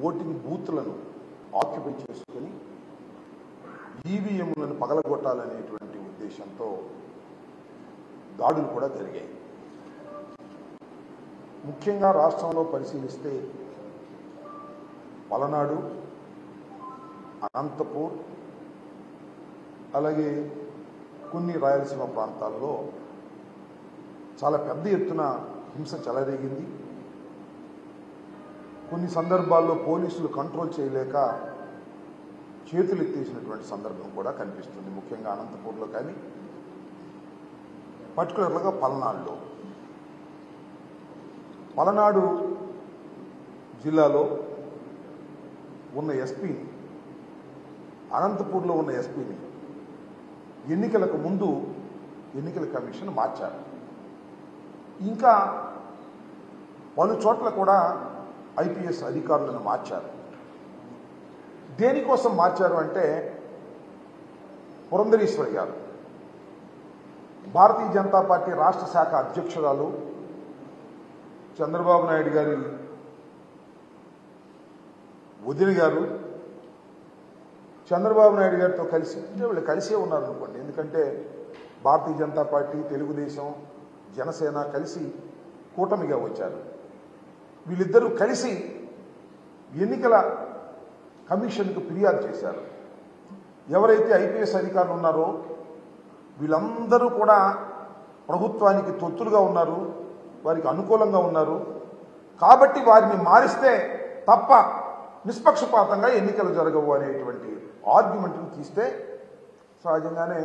Voting బూత్లను occupy చేసుకుని ఈవీఎంలను పగలగొట్టాలనేటువంటి ఉద్దేశంతో దాడులు కూడా జరిగాయి. ముఖ్యంగా రాష్ట్రంలో పరిశీలిస్తే పలనాడు, అనంతపూర్, అలాగే కొన్ని రాయలసీమ ప్రాంతాల్లో చాలా పెద్ద ఎత్తున హింస చెలరేగింది. కొన్ని సందర్భాల్లో పోలీసులు కంట్రోల్ చేయలేక చేతులు ఎత్తేసినటువంటి సందర్భం కూడా కనిపిస్తుంది. ముఖ్యంగా అనంతపూర్లో కానీ పర్టికులర్గా పల్నాడులో. పలనాడు జిల్లాలో ఉన్న ఎస్పీని, అనంతపూర్లో ఉన్న ఎస్పీని ఎన్నికలకు ముందు ఎన్నికల కమిషన్ మార్చారు. ఇంకా పలు చోట్ల కూడా ఐపీఎస్ అధికారులను మార్చారు. దేనికోసం మార్చారు అంటే, పురంధరేశ్వరి గారు భారతీయ జనతా పార్టీ రాష్ట్ర శాఖ అధ్యక్షురాలు, చంద్రబాబు నాయుడు గారి వదిన గారు, చంద్రబాబు నాయుడు గారితో కలిసి వీళ్ళు కలిసే ఉన్నారనుకోండి. ఎందుకంటే భారతీయ జనతా పార్టీ, తెలుగుదేశం, జనసేన కలిసి కూటమిగా వచ్చారు. వీళ్ళిద్దరూ కలిసి ఎన్నికల కమిషన్కు ఫిర్యాదు చేశారు. ఎవరైతే ఐపీఎస్ అధికారులు ఉన్నారో వీళ్ళందరూ కూడా ప్రభుత్వానికి తొత్తులుగా ఉన్నారు, వారికి అనుకూలంగా ఉన్నారు. కాబట్టి వారిని మారిస్తే తప్ప నిష్పక్షపాతంగా ఎన్నికలు జరగవు అనేటువంటి ఆర్గ్యుమెంట్ను తీస్తే సహజంగానే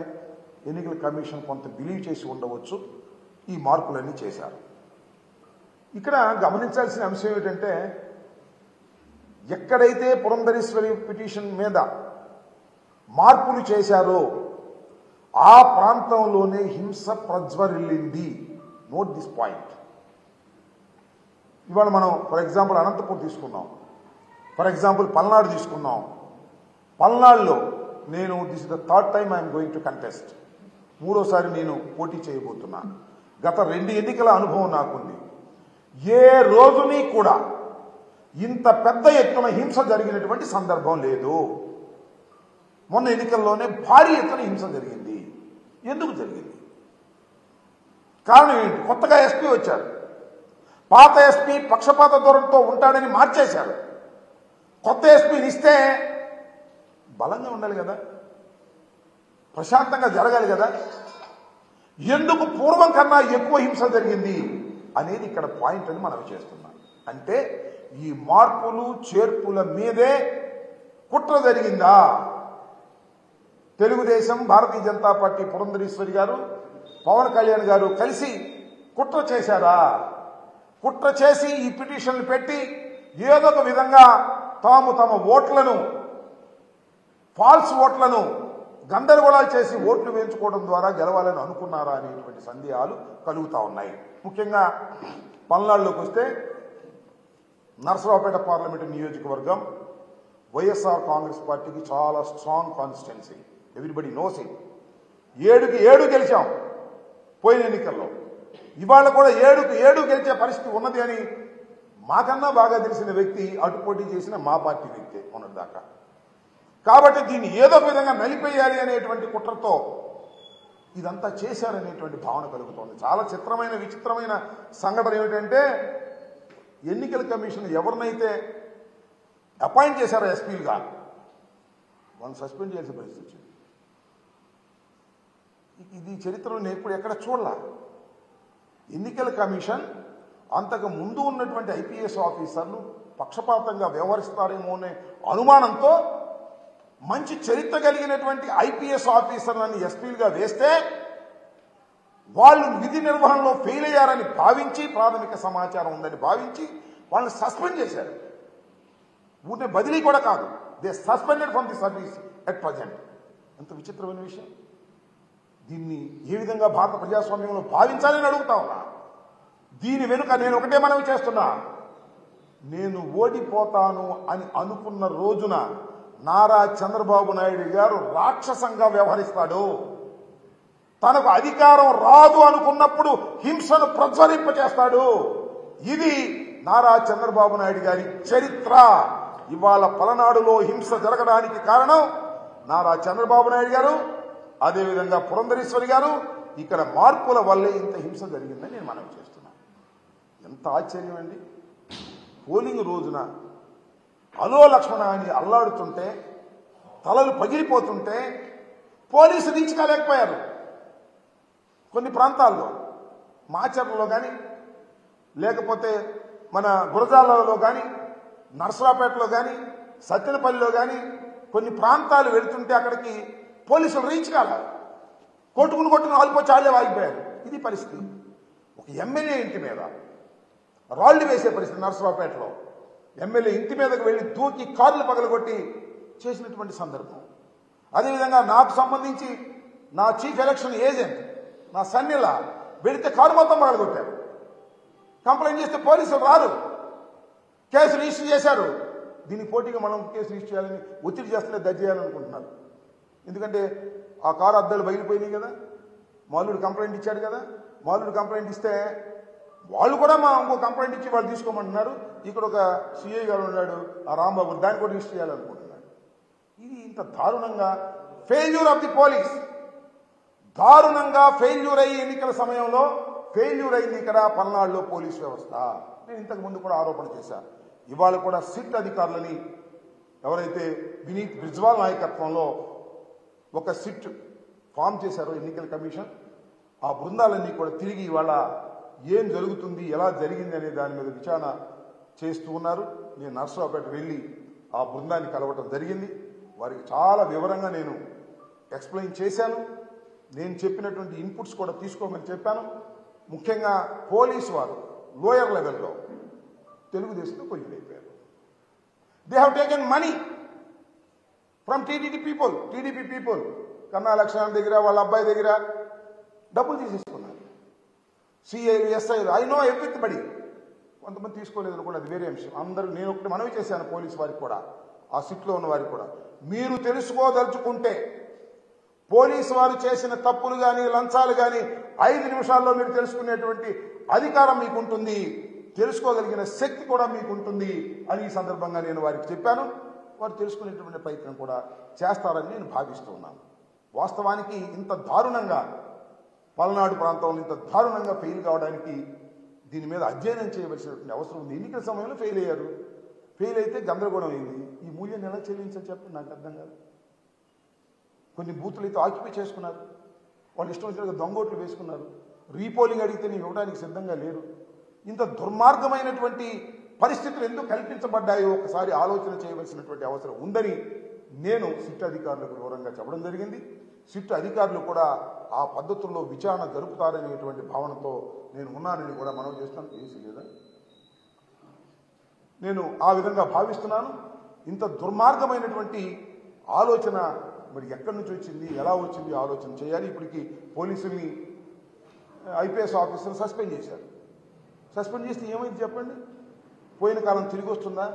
ఎన్నికల కమిషన్ కొంత బిలీవ్ చేసి ఉండవచ్చు. ఈ మార్పులన్నీ చేశారు. ఇక్కడ గమనించాల్సిన అంశం ఏమిటంటే, ఎక్కడైతే పురంధరేశ్వరి పిటిషన్ మీద మార్పులు చేశారో ఆ ప్రాంతంలోనే హింస ప్రజ్వరిల్లింది. Note this point. ఇవాళ మనం ఫర్ ఎగ్జాంపుల్ అనంతపూర్ తీసుకున్నాం, ఫర్ ఎగ్జాంపుల్ పల్నాడు తీసుకున్నాం. పల్నాడులో నేను this is the third time I'm going to contest, మూడోసారి నేను పోటీ చేయబోతున్నా. గత 2 ఎన్నికల అనుభవం నాకుంది. ఏ రోజుని కూడా ఇంత పెద్ద ఎత్తున హింస జరిగినటువంటి సందర్భం లేదు. మొన్న ఎన్నికల్లోనే భారీ ఎత్తున హింస జరిగింది. ఎందుకు జరిగింది? కారణం ఏంటి? కొత్తగా ఎస్పీ వచ్చారు. పాత ఎస్పీ పక్షపాత ధోరణితో ఉంటాడని మార్చేశారు. కొత్త ఎస్పీని ఇస్తే బలంగా ఉండాలి కదా, ప్రశాంతంగా జరగాలి కదా. ఎందుకు పూర్వం కన్నా ఎక్కువ హింస జరిగింది అనేది ఇక్కడ పాయింట్ అని మనం చేస్తున్నాం. అంటే ఈ మార్పులు చేర్పుల మీదే కుట్ర జరిగిందా? తెలుగుదేశం, భారతీయ జనతా పార్టీ, పురంధరేశ్వరి గారు, పవన్ కళ్యాణ్ గారు కలిసి కుట్ర చేశారా? కుట్ర చేసి ఈ పిటిషన్లు పెట్టి ఏదో ఒక విధంగా తాము తమ ఓట్లను, ఫాల్స్ ఓట్లను గందరగోళాలు చేసి ఓట్లు వేయించుకోవడం ద్వారా గెలవాలని అనుకున్నారా అనేటువంటి సందేహాలు కలుగుతూ ఉన్నాయి. ముఖ్యంగా పల్నాడులోకి వస్తే నరసరావుపేట పార్లమెంటు నియోజకవర్గం వైఎస్ఆర్ కాంగ్రెస్ పార్టీకి చాలా strong constituency. Everybody knows it. 7కి 7 గెలిచాం పోయిన ఎన్నికల్లో. ఇవాళ కూడా 7కి 7 గెలిచే పరిస్థితి ఉన్నది అని మాకన్నా బాగా తెలిసిన వ్యక్తి అటు పోటీ చేసిన మా పార్టీ వ్యక్తే ఉన్నదాకా. కాబట్టి దీన్ని ఏదో విధంగా నలిపేయాలి అనేటువంటి కుట్రతో ఇదంతా చేశారనేటువంటి భావన కలుగుతోంది. చాలా చిత్రమైన, విచిత్రమైన సంఘటన ఏమిటంటే, ఎన్నికల కమిషన్ ఎవరినైతే అపాయింట్ చేశారో ఎస్పీలుగా వాళ్ళని సస్పెండ్ చేయాల్సిన పరిస్థితి వచ్చింది. ఇది చరిత్రలో నేను ఎప్పుడు ఎక్కడ చూడలా. ఎన్నికల కమిషన్ అంతకు ముందు ఉన్నటువంటి ఐపీఎస్ ఆఫీసర్లు పక్షపాతంగా వ్యవహరిస్తారేమో అనే అనుమానంతో మంచి చరిత్ర కలిగినటువంటి ఐపీఎస్ ఆఫీసర్లను ఎస్పీలుగా వేస్తే వాళ్ళు విధి నిర్వహణలో ఫెయిల్ అయ్యారని భావించి, ప్రాథమిక సమాచారం ఉందని భావించి వాళ్ళని సస్పెండ్ చేశారు. ఊరినే బదిలీ కూడా కాదు, they suspended from the service at present. ఎంత విచిత్రమైన విషయం. దీన్ని ఏ విధంగా భారత ప్రజాస్వామ్యంలో భావించాలని అడుగుతా ఉన్నా. దీని వెనుక నేను ఒకటే మనవి చేస్తున్నా, నేను ఓడిపోతాను అని అనుకున్న రోజున నారా చంద్రబాబు నాయుడు గారు రాక్షసంగా వ్యవహరిస్తాడు. తనకు అధికారం రాదు అనుకున్నప్పుడు హింసను ప్రజ్వలింపచేస్తాడు. ఇది నారా చంద్రబాబు నాయుడు గారి చరిత్ర. ఇవాళ పలనాడులో హింస జరగడానికి కారణం నారా చంద్రబాబు నాయుడు గారు, అదేవిధంగా పురంధరేశ్వరి గారు. ఇక్కడ మార్పుల వల్లే ఇంత హింస జరిగిందని నేను మనవి చేస్తున్నాను. ఎంత ఆశ్చర్యం అండి. పోలింగ్ రోజున అలో లక్ష్మణ అని అల్లాడుతుంటే, తలలు పగిలిపోతుంటే పోలీసు దించుకోలేకపోయారు. కొన్ని ప్రాంతాల్లో మాచర్లలో కానీ, లేకపోతే మన గురజాలలో కానీ, నర్సరాపేటలో కానీ, సత్తెనపల్లిలో కానీ కొన్ని ప్రాంతాలు వెళుతుంటే అక్కడికి పోలీసులు రీచ్ కాలేదు. కొట్టుకుని ఆలిపోయి చాలే వాగిపోయారు. ఇది పరిస్థితి. ఒక ఎమ్మెల్యే ఇంటి మీద రాళ్లు వేసే పరిస్థితి. నర్సరావుపేటలో ఎమ్మెల్యే ఇంటి మీదకు వెళ్లి దూకి కార్లు పగలగొట్టి చేసినటువంటి సందర్భం. అదేవిధంగా నాకు సంబంధించి నా చీఫ్ ఎలక్షన్ ఏజెంట్ నా సన్నిలా వెళితే కారు మొత్తం పగలగొట్టారు. కంప్లైంట్ చేస్తే పోలీసులు రారు, కేసు రిజిస్టర్ చేశారు. దీనికి పోటీగా మనం కేసు రిజిస్టర్ చేయాలని ఒత్తిడి చేస్తలే దర్జీ చేయాలనుకుంటున్నారు. ఎందుకంటే ఆ కారు అద్దాలు బయలుపోయినాయి కదా, మాల్లుడు కంప్లైంట్ ఇచ్చాడు కదా. మాల్లుడు కంప్లైంట్ ఇస్తే వాళ్ళు కూడా మా ఇంకో కంప్లైంట్ ఇచ్చి వాళ్ళు తీసుకోమంటున్నారు. ఇక్కడ ఒక సిఐ గారు ఉన్నాడు, ఆ రాంబాబు, దాన్ని కూడా రిజిస్టర్ చేయాలనుకుంటున్నాడు. ఇది ఇంత దారుణంగా ఫెయిల్యూర్ ఆఫ్ ది పోలీస్, దారుణంగా ఫెయిల్యూర్ అయ్యి ఎన్నికల సమయంలో ఫెయిల్యూర్ అయింది ఇక్కడ పల్నాడులో పోలీస్ వ్యవస్థ. నేను ఇంతకు ముందు కూడా ఆరోపణ చేశాను. ఇవాళ కూడా సిట్ అధికారులని ఎవరైతే వినీత్ బ్రిజ్వాల్ నాయకత్వంలో ఒక సిట్ ఫామ్ చేశారో ఎన్నికల కమిషన్, ఆ బృందాలన్నీ కూడా తిరిగి ఇవాళ ఏం జరుగుతుంది, ఎలా జరిగింది అనే దాని మీద విచారణ చేస్తూ ఉన్నారు. నేను నర్సరావుపేట వెళ్ళి ఆ బృందాన్ని కలవటం జరిగింది. వారికి చాలా వివరంగా నేను ఎక్స్ప్లెయిన్ చేశాను. నేను చెప్పినటువంటి ఇన్పుట్స్ కూడా తీసుకోమని చెప్పాను. ముఖ్యంగా పోలీసు వారు లోయర్ లెవెల్లో తెలుగుదేశంతో కొయ్యలైపోయారు. They have taken money from TDP people. Kanna Lakshman దగ్గర, వాళ్ళ అబ్బాయి దగ్గర డబ్బులు తీసేసుకున్నారు. సిఐలు, ఎస్ఐలు, ఐ నో ఎవ్రీబడి. కొంతమంది తీసుకోలేదు కూడా, అది వేరే అంశం. అందరూ నేను ఒకటి మనవి చేశాను పోలీసు వారికి కూడా, ఆ సిట్లో ఉన్న వారికి కూడా, మీరు తెలుసుకోదలుచుకుంటే పోలీసు వారు చేసిన తప్పులు కానీ లంచాలు కానీ 5 నిమిషాల్లో మీరు తెలుసుకునేటువంటి అధికారం మీకుంటుంది, తెలుసుకోగలిగిన శక్తి కూడా మీకుంటుంది అని ఈ సందర్భంగా నేను వారికి చెప్పాను. వారు తెలుసుకునేటువంటి ప్రయత్నం కూడా చేస్తారని నేను భావిస్తూ ఉన్నాను. వాస్తవానికి ఇంత దారుణంగా పల్నాడు ప్రాంతంలో ఇంత దారుణంగా ఫెయిల్ కావడానికి దీని మీద అధ్యయనం చేయవలసినటువంటి అవసరం ఉంది. ఎన్నికల సమయంలో ఫెయిల్ అయ్యారు. ఫెయిల్ అయితే గందరగోళం అయింది. ఈ మూల్యాన్ని ఎలా చెల్లించాలి చెప్పండి, నాకు అర్థం కాదు. కొన్ని బూతులు అయితే ఆక్యుపై చేసుకున్నారు, వాళ్ళు ఇష్టం వచ్చినట్టుగా దొంగోట్లు వేసుకున్నారు. రీపోలింగ్ అడిగితే నేను ఇవ్వడానికి సిద్ధంగా లేరు. ఇంత దుర్మార్గమైనటువంటి పరిస్థితులు ఎందుకు కల్పించబడ్డాయో ఒకసారి ఆలోచన చేయవలసినటువంటి అవసరం ఉందని నేను సిట్ అధికారులకు వివరంగా చెప్పడం జరిగింది. సిట్ అధికారులు కూడా ఆ పద్ధతుల్లో విచారణ జరుపుతారనేటువంటి భావనతో నేను ఉన్నానని కూడా మనవి చేస్తాను. ఏసీ లేదా, నేను ఆ విధంగా భావిస్తున్నాను. ఇంత దుర్మార్గమైనటువంటి ఆలోచన మరి ఎక్కడి నుంచి వచ్చింది, ఎలా వచ్చింది ఆలోచన చేయాలి. ఇప్పటికీ పోలీసుల్ని ఐపీఎస్ ఆఫీసర్ని సస్పెండ్ చేశారు. సస్పెండ్ చేస్తే ఏమైంది చెప్పండి? పోయిన కాలం తిరిగి వస్తుందా?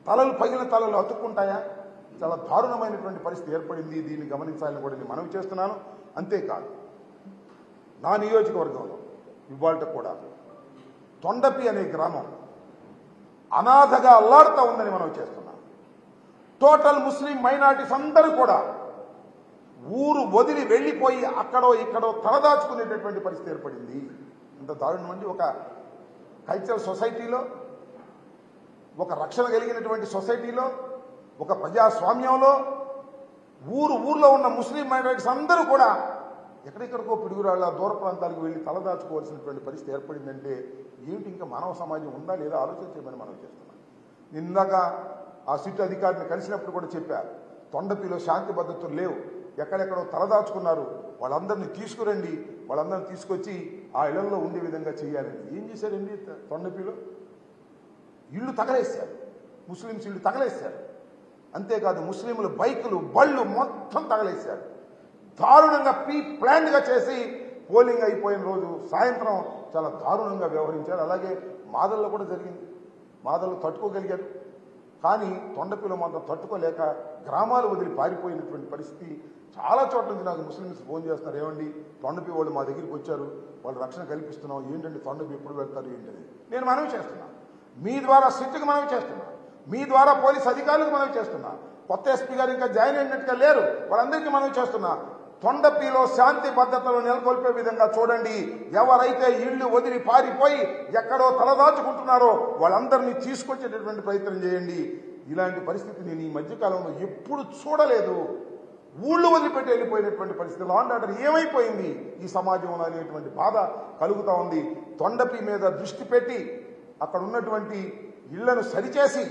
తలలు పగిలిన తలలు అతుక్కుంటాయా? చాలా దారుణమైనటువంటి పరిస్థితి ఏర్పడింది. దీన్ని గమనించాలని కూడా నేను మనవి చేస్తున్నాను. అంతేకాదు, నా నియోజకవర్గంలో ఇవాళ కూడా తొండపి అనే గ్రామం అనాథగా అల్లాడుతూ ఉందని మనవి చేస్తున్నాను. టోటల్ ముస్లిం మైనారిటీస్ అందరూ కూడా ఊరు వదిలి వెళ్ళిపోయి అక్కడో ఇక్కడో తలదాచుకునేటటువంటి పరిస్థితి ఏర్పడింది. ఇంత దారుణం అండి. ఒక కల్చరల్ సొసైటీలో, ఒక రక్షణ కలిగినటువంటి సొసైటీలో, ఒక ప్రజాస్వామ్యంలో ఊర్లో ఉన్న ముస్లిం మైనారిటీస్ అందరూ కూడా ఎక్కడెక్కడికో పిడుగురాళ్ళ దూర ప్రాంతాలకు వెళ్ళి తలదాచుకోవాల్సినటువంటి పరిస్థితి ఏర్పడిందంటే ఏమిటి ఇంకా మానవ సమాజం ఉందా లేదా ఆలోచన చేయమని మనం చేస్తున్నాం. ఇందాక ఆ సిట్ అధికారిని కలిసినప్పుడు కూడా చెప్పారు, తొండపిలో శాంతి భద్రతలు లేవు, ఎక్కడెక్కడో తలదాచుకున్నారు, వాళ్ళందరినీ తీసుకురండి, వాళ్ళందరినీ తీసుకొచ్చి ఆ ఇళ్లలో ఉండే విధంగా చేయాలని. ఏం చేశారండి తొండపిలో? ఇళ్ళు తగలేశారు, ముస్లింస్ ఇళ్ళు తగలేశారు. అంతేకాదు ముస్లింలు బైకులు బళ్ళు మొత్తం తగలేశారు. దారుణంగా ప్లాన్గా చేసి పోలింగ్ అయిపోయిన రోజు సాయంత్రం చాలా దారుణంగా వ్యవహరించారు. అలాగే మాదల్లో కూడా జరిగింది. మాదల్లో తట్టుకోగలిగారు, కానీ తొండపిలో మాత్రం తట్టుకోలేక గ్రామాలు వదిలి పారిపోయినటువంటి పరిస్థితి. చాలా చోట్ల నుంచి నాకు ముస్లిమ్స్ ఫోన్ చేస్తున్నారు, ఏమండి తొండపి వాళ్ళు మా దగ్గరికి వచ్చారు, వాళ్ళు రక్షణ కల్పిస్తున్నాం, ఏంటండి తొండపి ఎప్పుడు వెళ్తారు ఏంటని. నేను మనవి చేస్తున్నాను, మీ ద్వారా సిట్టుకు మనవి చేస్తున్నాను, మీ ద్వారా పోలీస్ అధికారులకు మనవి చేస్తున్నా. కొత్త ఎస్పీ గారు ఇంకా జాయిన్ అయినట్టుగా లేరు, వాళ్ళందరికీ మనవి చేస్తున్నా. తొండపిలో శాంతి భద్రతలు నెలకొల్పే విధంగా చూడండి. ఎవరైతే ఇళ్లు వదిలి పారిపోయి ఎక్కడో తలదాచుకుంటున్నారో వాళ్ళందరినీ తీసుకొచ్చేటటువంటి ప్రయత్నం చేయండి. ఇలాంటి పరిస్థితి నేను ఈ మధ్యకాలంలో ఎప్పుడు చూడలేదు. ఊళ్ళు వదిలిపెట్టి వెళ్ళిపోయినటువంటి పరిస్థితి, లా అండ్ ఆర్డర్ ఏమైపోయింది ఈ సమాజంలో అనేటువంటి బాధ కలుగుతా ఉంది. తొండపి మీద దృష్టి పెట్టి అక్కడ ఉన్నటువంటి ఇళ్లను సరిచేసి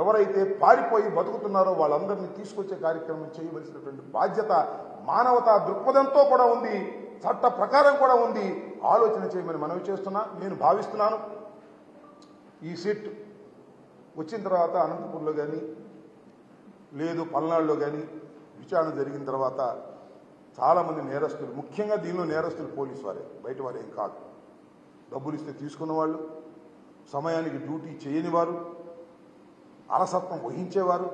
ఎవరైతే పారిపోయి బతుకుతున్నారో వాళ్ళందరినీ తీసుకొచ్చే కార్యక్రమం చేయవలసినటువంటి బాధ్యత మానవతా దృక్పథంతో కూడా ఉంది, చట్ట ప్రకారం కూడా ఉంది. ఆలోచన చేయమని మనవి చేస్తున్నా. నేను భావిస్తున్నాను ఈ సిట్ వచ్చిన తర్వాత అనంతపూర్లో కానీ లేదు పల్నాడులో కానీ విచారణ జరిగిన తర్వాత చాలామంది నేరస్తులు, ముఖ్యంగా దీనిలో నేరస్తులు పోలీసు వారే, బయట వారు ఏం కాదు. డబ్బులు ఇస్తే తీసుకున్న వాళ్ళు, సమయానికి డ్యూటీ చేయని వారు, అలసత్వం వహించేవారు,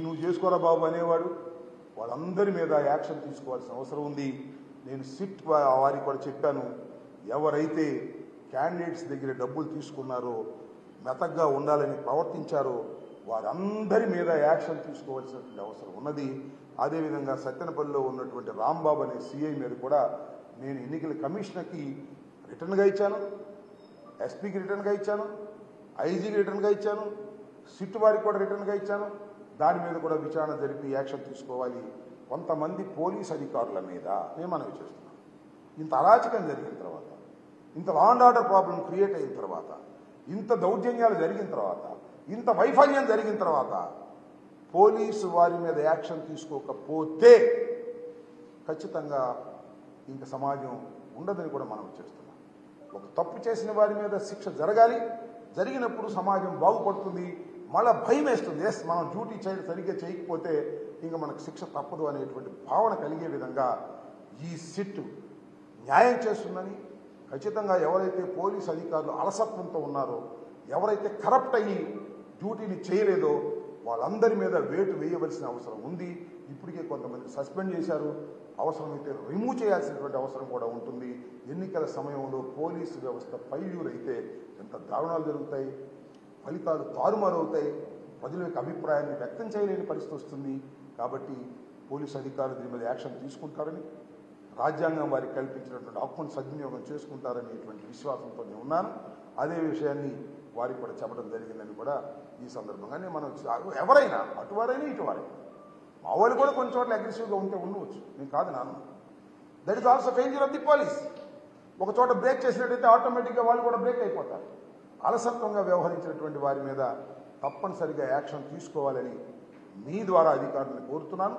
నువ్వు చేసుకోరా బాబు అనేవాడు, వాళ్ళందరి మీద యాక్షన్ తీసుకోవాల్సిన అవసరం ఉంది. నేను సిట్ వారికి కూడా చెప్పాను, ఎవరైతే క్యాండిడేట్స్ దగ్గర డబ్బులు తీసుకున్నారో, మెతగ్గా ఉండాలని ప్రవర్తించారో వారందరి మీద యాక్షన్ తీసుకోవాల్సినటువంటి అవసరం ఉన్నది. అదేవిధంగా సత్తెనపల్లిలో ఉన్నటువంటి రాంబాబు అనే సిఐ మీద కూడా నేను ఎన్నికల కమిషనర్కి రిటర్న్గా ఇచ్చాను, ఎస్పీకి రిటర్న్గా ఇచ్చాను, ఐజీకి రిటర్న్గా ఇచ్చాను, సిట్ వారికి కూడా రిటర్న్గా ఇచ్చాను. దాని మీద కూడా విచారణ జరిపి యాక్షన్ తీసుకోవాలి. కొంతమంది పోలీస్ అధికారుల మీద నేను మనవి చేస్తున్నాను. ఇంత అరాచకం జరిగిన తర్వాత, ఇంత law and order problem create అయిన తర్వాత, ఇంత దౌర్జన్యాలు జరిగిన తర్వాత, ఇంత వైఫల్యం జరిగిన తర్వాత పోలీసు వారి మీద యాక్షన్ తీసుకోకపోతే ఖచ్చితంగా ఇంక సమాజం ఉండదని కూడా మనం చేస్తున్నాం. ఒక తప్పు చేసిన వారి మీద శిక్ష జరగాలి. జరిగినప్పుడు సమాజం బాగుపడుతుంది. మళ్ళీ భయం వేస్తుంది, ఎస్ మనం డ్యూటీ సరిగ్గా చేయకపోతే ఇంకా మనకు శిక్ష తప్పదు అనేటువంటి భావన కలిగే విధంగా ఈ సిట్ న్యాయం చేస్తుందని, ఖచ్చితంగా ఎవరైతే పోలీసు అధికారులు అలసత్వంతో ఉన్నారో, ఎవరైతే కరప్ట్ అయ్యి డ్యూటీని చేయలేదో వాళ్ళందరి మీద వేటు వేయవలసిన అవసరం ఉంది. ఇప్పటికే కొంతమంది సస్పెండ్ చేశారు, అవసరమైతే రిమూవ్ చేయాల్సినటువంటి అవసరం కూడా ఉంటుంది. ఎన్నికల సమయంలో పోలీసు వ్యవస్థ ఫెయిల్యూర్ ఎంత దారుణాలు జరుగుతాయి, ఫలితాలు తారుమారవుతాయి, ప్రజల యొక్క అభిప్రాయాన్ని వ్యక్తం చేయలేని పరిస్థితి వస్తుంది. కాబట్టి పోలీసు అధికారులు దీని మీద యాక్షన్ తీసుకుంటారని, రాజ్యాంగం వారికి కల్పించినటువంటి హక్కును సద్వినియోగం చేసుకుంటారనేటువంటి విశ్వాసంతో నేను ఉన్నాను. అదే విషయాన్ని వారికి కూడా చెప్పడం జరిగిందని కూడా ఈ సందర్భంగానే మనం ఎవరైనా అటువారైనా ఇటువారైనా, మా వాళ్ళు కూడా కొన్ని చోట్ల అగ్రెసివ్గా ఉండవచ్చు, నేను కాదు నాను. That is also failure of the police. ఒక చోట బ్రేక్ చేసినట్టయితే ఆటోమేటిక్గా వాళ్ళు కూడా బ్రేక్ అయిపోతారు. అలసత్వంగా వ్యవహరించినటువంటి వారి మీద తప్పనిసరిగా యాక్షన్ తీసుకోవాలని మీ ద్వారా అధికారులను కోరుతున్నాను.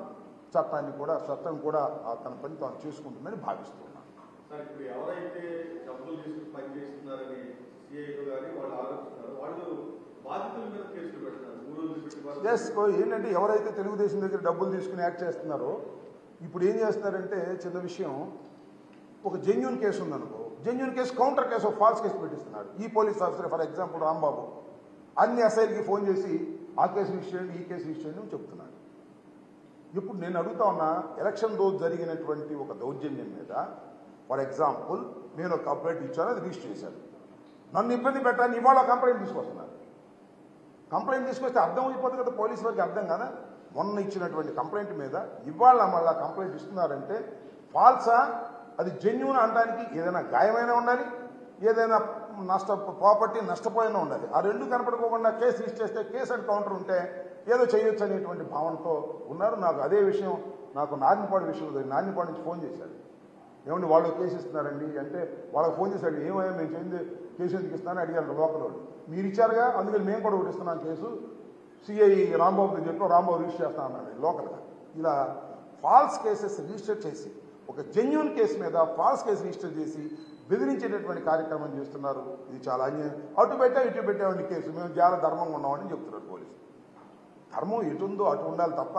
చట్టం కూడా తన పని తాను చేసుకుంటుందని భావిస్తున్నాను. ఏంటంటే ఎవరైతే తెలుగుదేశం దగ్గర డబ్బులు తీసుకుని యాక్ట్ చేస్తున్నారో ఇప్పుడు ఏం చేస్తున్నారంటే, చిన్న విషయం, ఒక జెన్యూన్ కేసు ఉందనుకో, genuine case counter case false case పెట్టిస్తున్నారు. ఈ police officer for example Rambabu అన్ని ఎస్ఐలకి ఫోన్ చేసి ఆ కేసు రిజిస్టర్ చేయండి, ఈ కేసు రిజిస్టర్ చేయండి అని చెప్తున్నాడు. ఇప్పుడు నేను అడుగుతా ఉన్నా, ఎలక్షన్ రోజు జరిగినటువంటి ఒక దౌర్జన్యం మీద ఫర్ ఎగ్జాంపుల్ నేను ఒక కంప్లైంట్ ఇచ్చాను, అది రిజిస్టర్ చేశాను. నన్ను ఇబ్బంది పెట్టాలని ఇవాళ కంప్లైంట్ తీసుకొస్తున్నారు. కంప్లైంట్ తీసుకొస్తే అర్థం అయిపోతుంది కదా పోలీసు వారికి, అర్థం కదా. మొన్న ఇచ్చినటువంటి కంప్లైంట్ మీద ఇవాళ మళ్ళీ కంప్లైంట్ ఇస్తున్నారంటే ఫాల్సా, అది జెన్యూన్ అనడానికి ఏదైనా గాయమైనా ఉండాలి, ఏదైనా ప్రాపర్టీ నష్టపోయినా ఉండాలి. ఆ రెండు కనపడుకోకుండా కేసు రిజిస్టర్ చేస్తే కేసు అండ్ కౌంటర్ ఉంటే ఏదో చేయొచ్చు అనేటువంటి భావనతో ఉన్నారు. నాకు అదే విషయం, నాకు నారాయణపాడు విషయంలో నారాయణపాడు నుంచి ఫోన్ చేశారు. ఏమంటే వాళ్ళు కేసు ఇస్తున్నారండి అంటే, వాళ్ళకి ఫోన్ చేశాడు, ఏమయ్యా మేము చేయింది కేసు ఎందుకు ఇస్తున్నారని అడిగారు లోకల్ వాళ్ళు. మీరు ఇచ్చారుగా, అందుకని మేము కూడా ఒకటి ఇస్తున్నాం కేసు, సిఐ రాంబాబుని చెప్పి రాంబాబు రిజిస్టర్ చేస్తా అన్నాడు లోకల్గా. ఇలా ఫాల్స్ కేసెస్ రిజిస్టర్ చేసి, ఒక జెన్యూన్ కేసు మీద ఫాల్స్ కేసు రిజిస్టర్ చేసి బెదిరించేటటువంటి కార్యక్రమం చేస్తున్నారు. ఇది చాలా అన్యాయం. అటు పెట్టామండి కేసు, మేము చాలా ధర్మంగా ఉన్నామని చెప్తున్నారు పోలీసులు. ధర్మం ఎటుందో అటు ఉండాలి తప్ప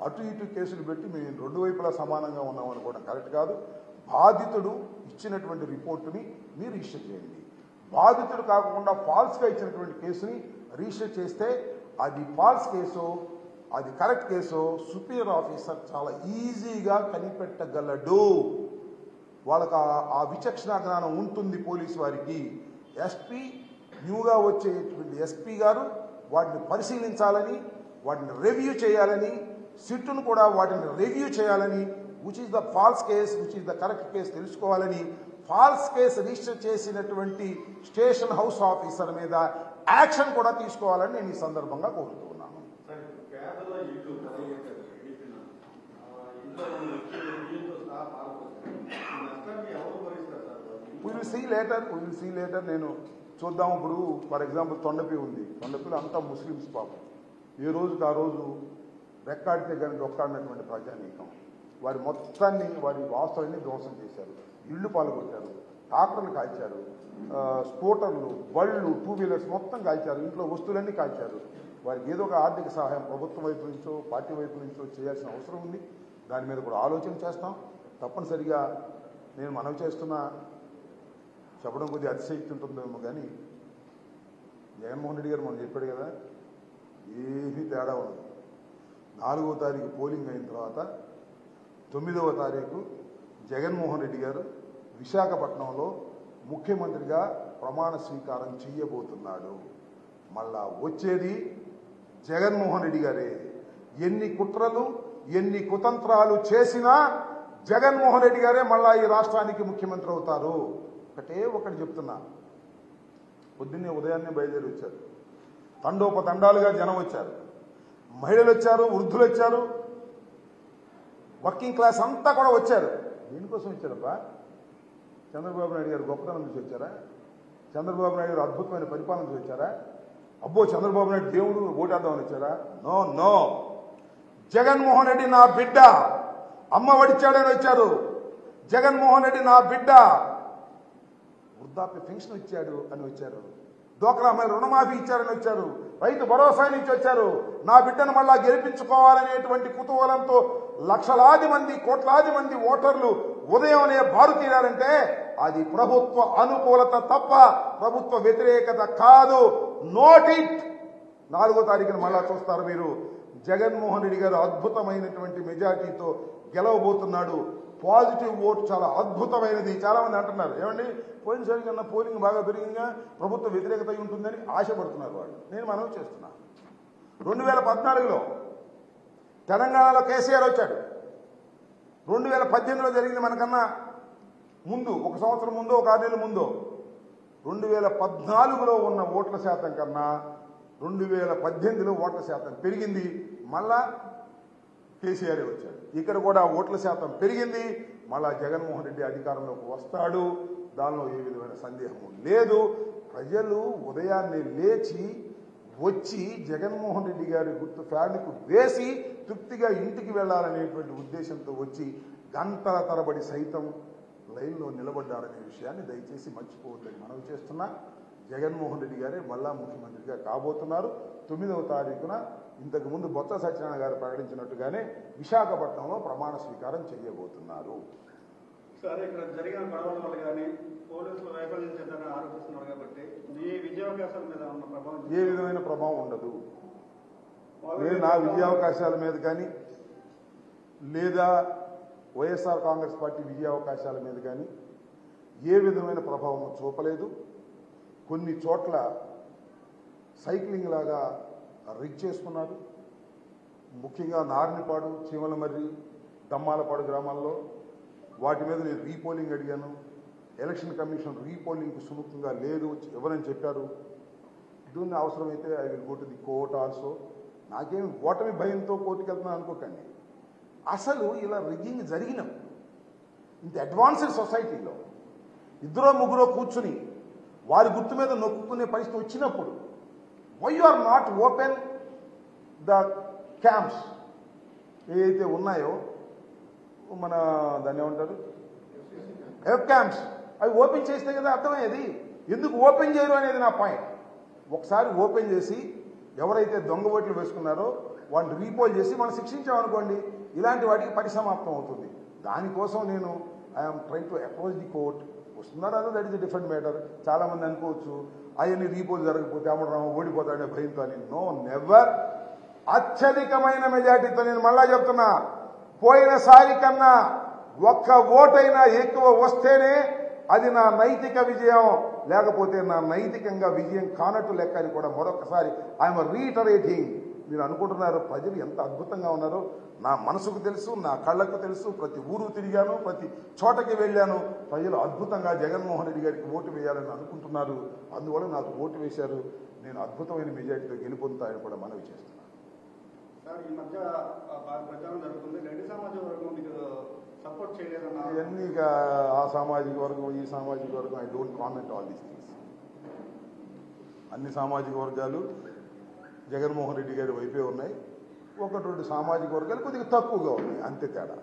అటు ఇటు కేసులు పెట్టి మేము రెండు వైపులా సమానంగా ఉన్నామని కూడా కరెక్ట్ కాదు. బాధితుడు ఇచ్చినటువంటి రిపోర్టుని మీరు రిజిస్టర్ చేయండి. బాధితుడు కాకుండా ఫాల్స్గా ఇచ్చినటువంటి కేసుని రిజిస్టర్ చేస్తే అది ఫాల్స్ కేసు, అది కరెక్ట్ కేసు సుపీరియర్ ఆఫీసర్ చాలా ఈజీగా కనిపెట్టగలడు. వాళ్ళకి ఆ విచక్షణ జ్ఞానం ఉంటుంది పోలీసు వారికి. ఎస్పీ, న్యూగా వచ్చేటువంటి ఎస్పీ గారు వాటిని పరిశీలించాలని, వాటిని రివ్యూ చేయాలని, సిట్టును కూడా వాటిని రివ్యూ చేయాలని, which is the false case, which is the correct case తెలుసుకోవాలని, ఫాల్స్ కేసు రిజిస్టర్ చేసినటువంటి స్టేషన్ హౌస్ ఆఫీసర్ మీద యాక్షన్ కూడా తీసుకోవాలని నేను ఈ సందర్భంగా కోరుతున్నాను. We will see later. నేను చూద్దాం. ఇప్పుడు ఫర్ ఎగ్జాంపుల్ తొండపి ఉంది. తొండపిలో అంతా ముస్లిమ్స్ పాపం. ఏ రోజుకి ఆ రోజు రెక్కాడితే కానీ డొక్కాడినటువంటి ప్రజానీకం వారి మొత్తాన్ని, వారి వాస్తవాన్ని ధ్వంసం చేశారు. ఇళ్లు పాల్గొట్టారు, ట్రాక్టర్లు కాల్చారు, స్కూటర్లు, బళ్ళు, 2 వీలర్స్ మొత్తం కాల్చారు, ఇంట్లో వస్తువులన్నీ కాల్చారు. వారికి ఏదో ఒక ఆర్థిక సహాయం ప్రభుత్వం వైపు నుంచో పార్టీ వైపు నుంచో చేయాల్సిన అవసరం ఉంది. దాని మీద కూడా ఆలోచన చేస్తాం. తప్పనిసరిగా నేను మనవి చేస్తున్నా, చెప్పడం కొద్దిగా అతిశక్తి ఉంటుందేమో కానీ జగన్మోహన్ రెడ్డి గారు మనం చెప్పాడు కదా, ఏమీ తేడా ఉండదు. 4వ తారీఖు పోలింగ్ అయిన తర్వాత 9వ తారీఖు జగన్మోహన్ రెడ్డి గారు విశాఖపట్నంలో ముఖ్యమంత్రిగా ప్రమాణ స్వీకారం చేయబోతున్నాడు. మళ్ళా వచ్చేది జగన్మోహన్ రెడ్డి గారే. ఎన్ని కుట్రలు, ఎన్ని కుతంత్రాలు చేసినా జగన్మోహన్ రెడ్డి గారే మళ్ళా ఈ రాష్ట్రానికి ముఖ్యమంత్రి అవుతారు. ఒకటి చెప్తున్నా, పొద్దున్నే ఉదయాన్నే బయలుదేరి వచ్చారు, తండోపతండాలుగా జనం వచ్చారు, మహిళలు వచ్చారు, వృద్ధులు వచ్చారు, వర్కింగ్ క్లాస్ అంతా కూడా వచ్చారు. దేనికోసం వచ్చారబ్బా? చంద్రబాబు నాయుడు గారు గొప్పతనం చూసి వచ్చారా? చంద్రబాబు నాయుడు గారు అద్భుతమైన పరిపాలన చూసి వచ్చారా? అబ్బో చంద్రబాబు నాయుడు దేవుడు ఓటేద్దామని వచ్చారా? No no. జగన్మోహన్ రెడ్డి నా బిడ్డ, అమ్మ వడిచాడని వచ్చారు. జగన్మోహన్ రెడ్డి నా బిడ్డ, వృద్ధాప్య పెన్షన్ ఇచ్చాడు అని వచ్చారు. డోక్రా మహిళ రుణమాఫీ ఇచ్చారని వచ్చారు. రైతు భరోసా నుంచి వచ్చారు. నా బిడ్డను మళ్ళా గెలిపించుకోవాలనేటువంటి కుతూహలంతో లక్షలాది మంది, కోట్లాది మంది ఓటర్లు ఉదయంనే బారు తీరారంటే అది ప్రభుత్వ అనుకూలత తప్ప ప్రభుత్వ వ్యతిరేకత కాదు. Note it. 4వ తారీఖున మళ్ళా చూస్తారు మీరు. జగన్మోహన్ రెడ్డి గారు అద్భుతమైనటువంటి మెజార్టీతో గెలవబోతున్నాడు. పాజిటివ్ ఓటు చాలా అద్భుతమైనది. చాలా మంది అంటున్నారు, ఏమండి పోయినసారి కన్నా పోలింగ్ బాగా పెరిగిందిగా, ప్రభుత్వ వ్యతిరేకత ఉంటుందని ఆశపడుతున్నారు వాళ్ళు. నేను మనవి చేస్తున్నా, 2014లో తెలంగాణలో కేసీఆర్ వచ్చాడు. 2018లో జరిగింది మనకన్నా ముందు, 1 సంవత్సరం ముందో 1 6 నెలల ముందో. 2014లో ఉన్న ఓట్ల శాతం కన్నా 2018లో ఓట్ల శాతం పెరిగింది. మళ్ళా కేసీఆర్ వచ్చాడు. ఇక్కడ కూడా ఓట్ల శాతం పెరిగింది. మళ్ళా జగన్మోహన్ రెడ్డి అధికారంలోకి వస్తాడు. దానిలో ఏ విధమైన సందేహం లేదు. ప్రజలు ఉదయాన్నే లేచి వచ్చి జగన్మోహన్ రెడ్డి గారి గుర్తు ఫ్యాన్కు వేసి తృప్తిగా ఇంటికి వెళ్లాలనేటువంటి ఉద్దేశంతో వచ్చి గంటల తరబడి సైతం లైన్లో నిలబడ్డారనే విషయాన్ని దయచేసి మర్చిపోవద్దని మనవి చేస్తున్నా. జగన్మోహన్ రెడ్డి గారే మళ్ళా ముఖ్యమంత్రిగా కాబోతున్నారు. 9వ తారీఖున ఇంతకుముందు బొత్స సత్యనారాయణ గారు ప్రకటించినట్టుగానే విశాఖపట్నంలో ప్రమాణ స్వీకారం చేయబోతున్నారు. సరే, ఇక్కడ జరిగిన గొడవల వల్ల కానీ పోలీసులు వైఫల్యం చెందని ఆరోపిస్తున్నారు కాబట్టి మీ విద్యావకాశాల మీద ఉన్న ప్రభావం ఏ విధమైన ప్రభావం ఉండదు. నా విద్యావకాశాల మీద కానీ లేదా వైఎస్ఆర్ కాంగ్రెస్ పార్టీ విజయావకాశాల మీద కానీ ఏ విధమైన ప్రభావం చూపలేదు. కొన్ని చోట్ల సైక్లింగ్ లాగా రిగ్ చేసుకున్నారు. ముఖ్యంగా నార్నిపాడు, చీమలమర్రి, దమ్మాలపాడు గ్రామాల్లో వాటి మీద నేను రీపోలింగ్ అడిగాను. ఎలక్షన్ కమిషన్ రీపోలింగ్కి సుముఖంగా లేదు ఎవరని చెప్పారు. దీన్ని అవసరమైతే I will go to the court also. నాకేమి ఓటమి భయంతో కోర్టుకు వెళ్తున్నాను అనుకోకండి. అసలు ఇలా రిగ్గింగ్ జరిగినప్పుడు ఇంత అడ్వాన్స్డ్ సొసైటీలో 2-3 కూర్చుని వారి గుర్తు మీద నొక్కునే పరిస్థితి వచ్చినప్పుడు why you are not open the camps ఏదైతే ఉన్నాయో, మన దాన్ని ఏమంటారు, ఎఫ్ క్యాంప్స్, అవి ఓపెన్ చేస్తే కదా అర్థమయ్యేది. ఎందుకు ఓపెన్ చేయరు అనేది నా పాయింట్. ఒకసారి ఓపెన్ చేసి ఎవరైతే దొంగ ఓట్లు వేసుకున్నారో వాళ్ళని రీపోల్ చేసి మనం శిక్షించామనుకోండి, ఇలాంటి వాటికి పరిసమాప్తం అవుతుంది. దానికోసం నేను I'm trying to approach the court. వస్తున్నారా అదో దట్ ఇస్ డిఫరెంట్ మ్యాటర్. చాలామంది అనుకోవచ్చు అవన్నీ రీపోల్ జరగకపోతే అమరరామ ఓడిపోతాడనే భయంతో అని. No, never. అత్యధికమైన మెజార్టీతో నేను మళ్ళా చెప్తున్నా, పోయినసారి కన్నా ఒక్క ఓటైనా ఎక్కువ వస్తేనే అది నా నైతిక విజయం, లేకపోతే నా నైతికంగా విజయం కానట్టు లెక్క అని కూడా మరొకసారి ఐఎమ్ రీటరేటింగ్. మీరు అనుకుంటున్నారు ప్రజలు ఎంత అద్భుతంగా ఉన్నారో. నా మనసుకు తెలుసు, నా కళ్ళకు తెలుసు, ప్రతి ఊరు తిరిగాను, ప్రతి చోటకి వెళ్ళాను. ప్రజలు అద్భుతంగా జగన్మోహన్ రెడ్డి గారికి ఓటు వేయాలని అనుకుంటున్నారు. అందువల్ల నాకు ఓటు వేశారు. నేను అద్భుతమైన మెజార్టీతో గెలుపొందుతాయని కూడా మనవి చేస్తున్నాను. సార్, ఈ మధ్య ప్రచారం జరుగుతుంది, రెడ్డి సామాజిక వర్గం మీకు సపోర్ట్ చేయలేదన్నా? ఇవన్నీ ఆ సామాజిక వర్గం, ఈ సామాజిక వర్గం, I don't comment all these things. అన్ని సామాజిక వర్గాలు జగన్మోహన్ రెడ్డి గారి వైపే ఉన్నాయి. ఒకటి రెండు సామాజిక వర్గాలు కొద్దిగా తక్కువగా ఉన్నాయి, అంతే తేడా.